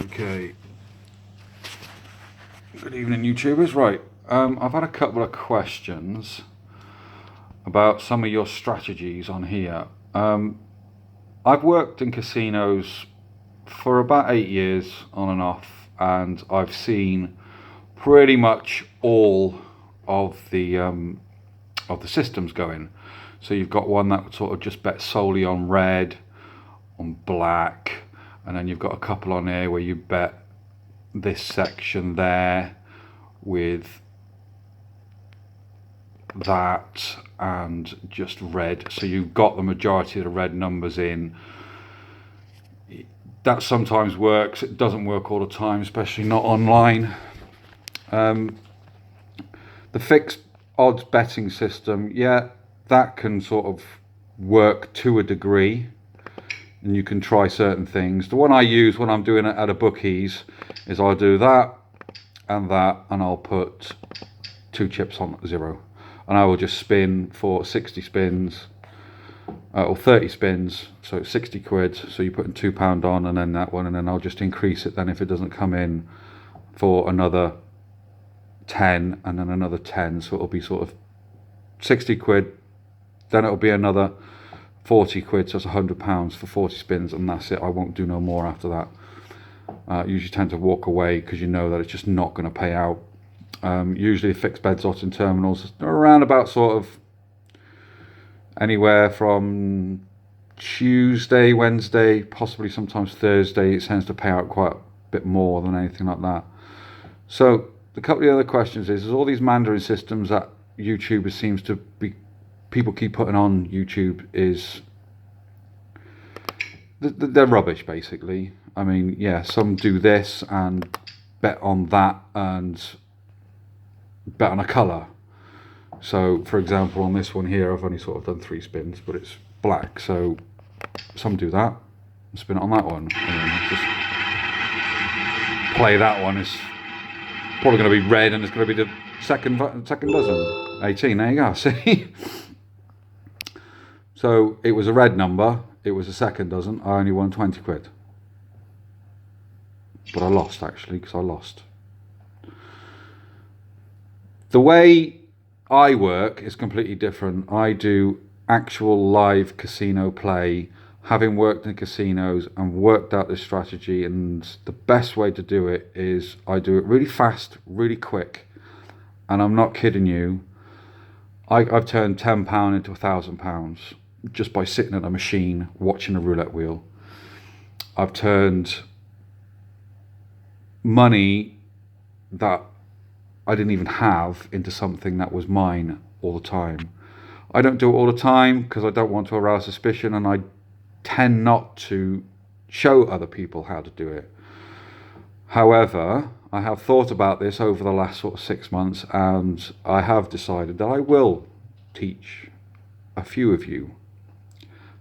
Okay. Good evening, YouTubers. Right, I've had a couple of questions about some of your strategies on here. I've worked in casinos for about 8 years on and off, and I've seen pretty much all of the systems going. So you've got one that would sort of just bet solely on red, on black, and then you've got a couple on here where you bet this section there with that and just red, so you've got the majority of the red numbers in. That sometimes works, it doesn't work all the time, especially not online. The fixed odds betting system, yeah, that can sort of work to a degree, and you can try certain things. The one I use when I'm doing it at a bookies is I'll do that, and I'll put 2 chips on 0, and I will just spin for 60 spins or 30 spins, so it's 60 quid. So you're putting £2 on, and then that one, and then I'll just increase it then if it doesn't come in for another 10, and then another 10, so it'll be sort of 60 quid, then it'll be another 40 quid, so it's £100 for 40 spins, and that's it. I won't do no more after that. Usually tend to walk away because you know that it's just not going to pay out. Usually fixed bets odds in terminals are around about sort of anywhere from Tuesday, Wednesday, possibly sometimes Thursday. It tends to pay out quite a bit more than anything like that. So a couple of the other questions is all these Mandarin systems that YouTubers seems to be, people keep putting on YouTube, is they're rubbish basically. I mean, yeah, some do this and bet on that and bet on a colour. So for example, on this one here, I've only sort of done 3 spins, but it's black, so some do that and spin it on that one, and then just play that one. It's probably going to be red, and it's going to be the second dozen. 18, there you go. See? So it was a red number, it was a second dozen, I only won 20 quid. But I lost, actually, because I lost. The way I work is completely different. I do actual live casino play, having worked in casinos and worked out this strategy, and the best way to do it is I do it really fast, really quick, and I'm not kidding you. I've turned £10 into £1,000 just by sitting at a machine watching a roulette wheel. I've turned money that I didn't even have into something that was mine all the time. I don't do it all the time because I don't want to arouse suspicion, and I tend not to show other people how to do it. However, I have thought about this over the last sort of 6 months, and I have decided that I will teach a few of you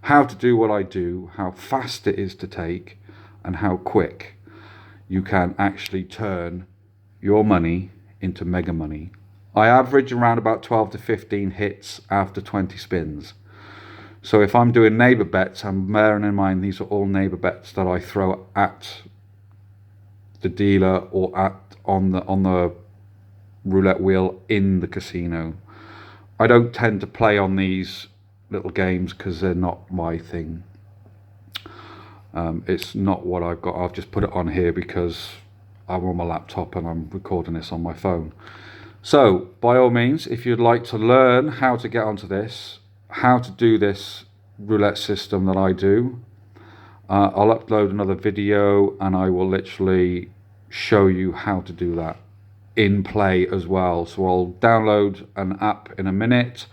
how to do what I do, how fast it is to take, and how quick you can actually turn your money into mega money. I average around about 12 to 15 hits after 20 spins. So if I'm doing neighbour bets, I'm bearing in mind these are all neighbour bets that I throw at the dealer or on the roulette wheel in the casino. I don't tend to play on these little games because they're not my thing. It's not what I've got. I've just put it on here because I'm on my laptop and I'm recording this on my phone. So by all means, if you'd like to learn how to get onto this, how to do this roulette system that I do, I'll upload another video and I will literally show you how to do that in play as well. So I'll download an app in a minute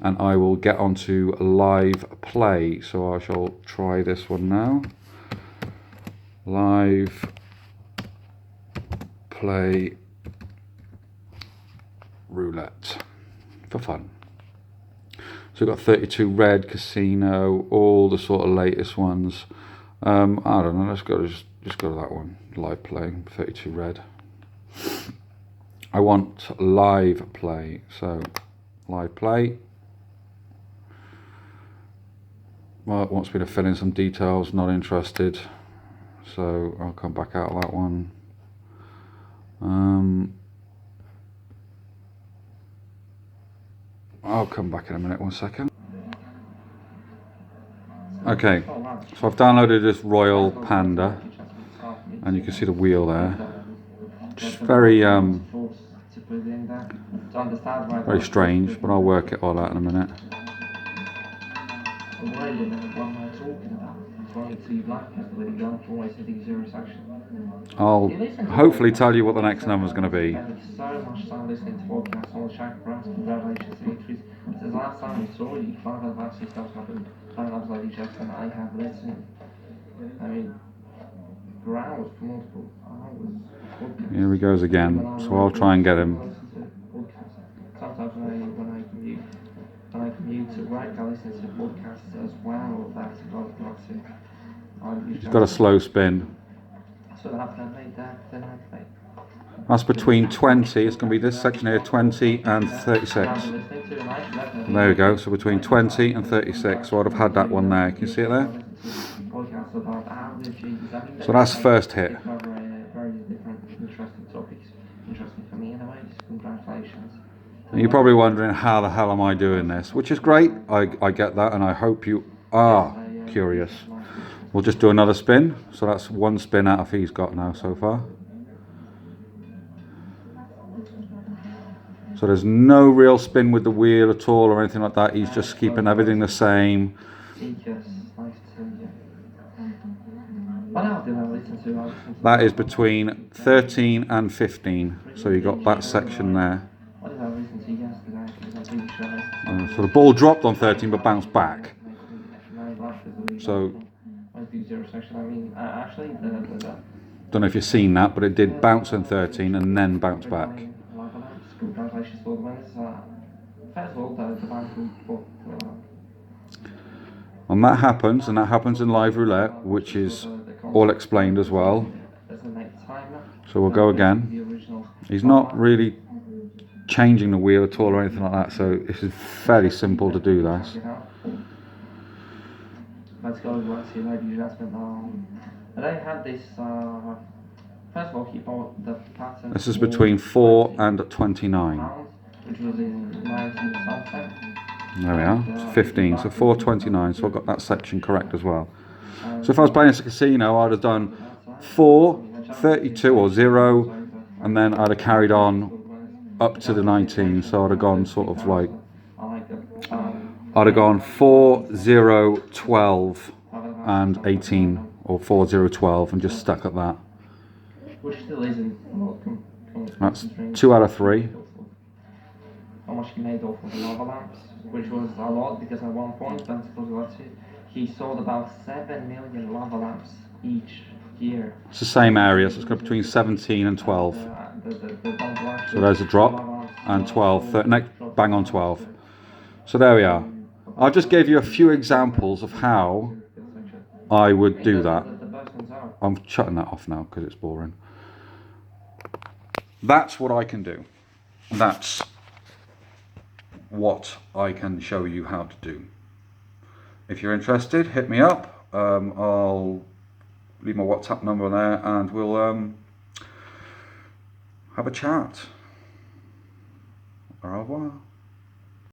and I will get onto live play. So I shall try this one now. Live play roulette for fun. So we've got 32 red, casino, all the sort of latest ones. I don't know, let's go just go to that one. Live play, 32 red. I want live play, so live play. Well, it wants me to fill in some details, not interested. so I'll come back out of that one. I'll come back in a minute, 1 second. Okay, so I've downloaded this Royal Panda, and you can see the wheel there. Just very very strange, but I'll work it all out in a minute. I'll hopefully tell you what the next number is going to be. So much time listening to podcasts on the Shack Brass. Congratulations to Victories. Since the last time we saw you, Clara have actually stopped having fan-ups like each other, and I have listened. I mean, growls for multiple hours. Here he goes again, so I'll try and get him. Sometimes when I commute to work, I listen to podcasts as well. That's He's got a slow spin. So that. That's between 20, it's going to be this section here, 20 and 36. There we go, so between 20 and 36, so I'd have had that one there. Can you see it there? So that's first hit. And you're probably wondering, how the hell am I doing this? Which is great, I get that, and I hope you are curious. We'll just do another spin, so that's one spin out of he's got now so far. So there's no real spin with the wheel at all or anything like that. He's just keeping everything the same. That is between 13 and 15. So you got that section there. So the ball dropped on 13 but bounced back. So don't know if you've seen that, but it did bounce on 13 and then bounce back. And that happens, in live roulette, which is all explained as well. So we'll go again. He's not really changing the wheel at all or anything like that, so this is fairly simple to do that. Let's go to ladies and they had this first of all he bought the pattern. This is between 4 and 29. Which was in 19 something. There we are, it's 15, so 429, so I've got that section correct as well. So if I was playing as a casino, I'd have done 4, 32 or 0, and then I'd have carried on up to the 19, so I'd have gone sort of like, I'd have gone 4, 0, 12 and 18, or 4, 0, 12 and just stuck at that. Which still isn't. That's 2 out of 3. How much he made off of the lava lamps, which was a lot because at one point, he sold about 7 million lava lamps each year. It's the same area, so it's got between 17 and 12. So there's a drop, and 12, next bang on 12. So there we are. I just gave you a few examples of how I would do that. I'm shutting that off now because it's boring. That's what I can do. That's what I can show you how to do. If you're interested, hit me up. I'll leave my WhatsApp number there and we'll have a chat. Au revoir.